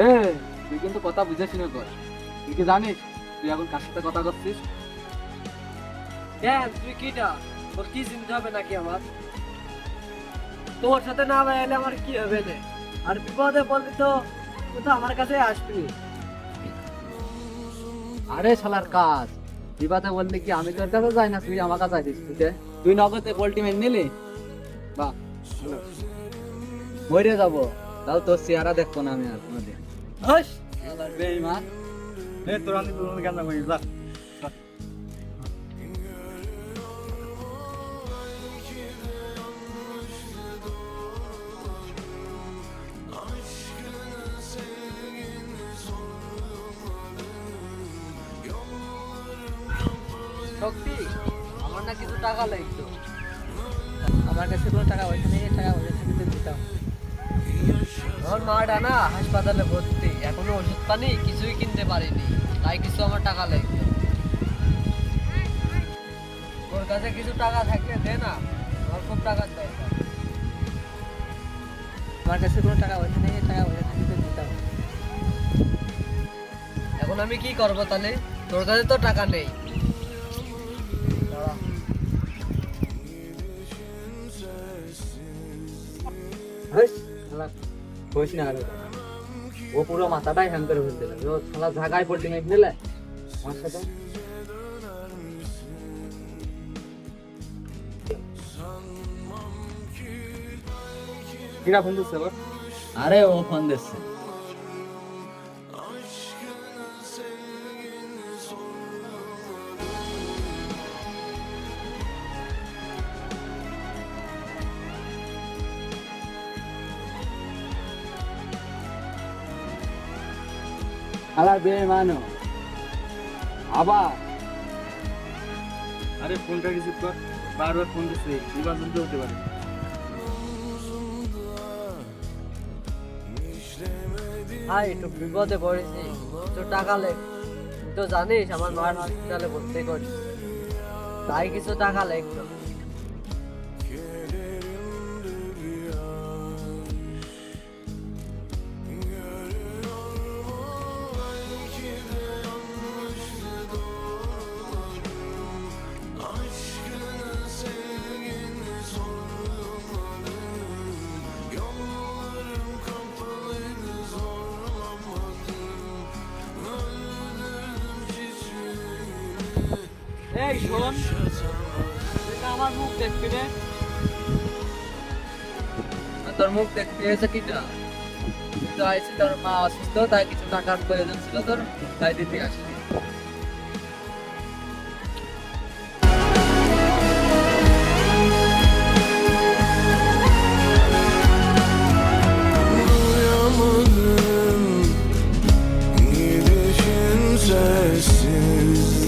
এ তুই কিন্তু কথা বুঝে শুনে কর। তুই কি জানিস তুই এখন কার সাথে কথা করছিস? দেখ তুই কিটা, তোর কি চিন্তা হবে নাকি আমার? তোর সাথে না বেড়াইলে আমার কি হবে রে? আর বিপদে পড়লে তো তুই তো আমার কাছে আসবি। আরে শালার কাজ বিবাদে বললি কি আমি তোর কাছে যাই না, তুই আমার কাছে আইছিস। তুই নগদে পোল্ট্রি মেরে নিলি, বাহ মরে যাবো, তাও তোর চেহারা দেখবো না আমি আর কোনোদিন। হস, শালার বেঈমান। তোর আমি কেন করি যা। শক্তি, আমার না কিছু টাকা লাগতো। আমার কাছে কোনো টাকা পয়সা নেই, টাকা পয়সা থাকলে দিতাম। আমার মাটা না হাসপাতালে ভর্তি, এখনো ওষুধ পানি কিছুই কিনতে পারিনি, তাই কিছু আমার টাকা লাগতো। তোর কাছে কিছু টাকা থাকলে দে না, আমার খুব টাকার দরকার। আমার কাছে কোনো টাকা পয়সা নেই, টাকা পয়সা থাকলে দিতাম। এখন আমি কি করবো তাহলে? তোর কাছে তো টাকা নেই। দাঁড়া। হেস, শালা কইস না আরে। ও পুরো মাথাটাই হ্যাং করে ফেলতে লাগে। ও শালা জায়গায় পোল্ট্রি মেরে নিলে আমার সাথে। কিরা ফোন দিচ্ছে আবার? আরে ও ফোন দিচ্ছে। শালার বেঈমান আবার। আরে ফোনটা রিসিভ কর, বারবার ফোন দিচ্ছে, নির্বাচন তো হতে পারে। ভাই একটু বিপদে পড়েছি, তো টাকা লেগ। তুই তো জানিস আমার মার হসপিটালে ভর্তি করি, তাই কিছু টাকা লাগতো। এই শোন, তুই না আমার মুখ দেখবি রে। তোর মুখ দেখতে এসে কিটা? তুই তো আইসি তোর মা অসুস্থ, তাই কিছু টাকার প্রয়োজন ছিল তোর, তাই দিতে আসলি। Duyamadım gidişin sessiz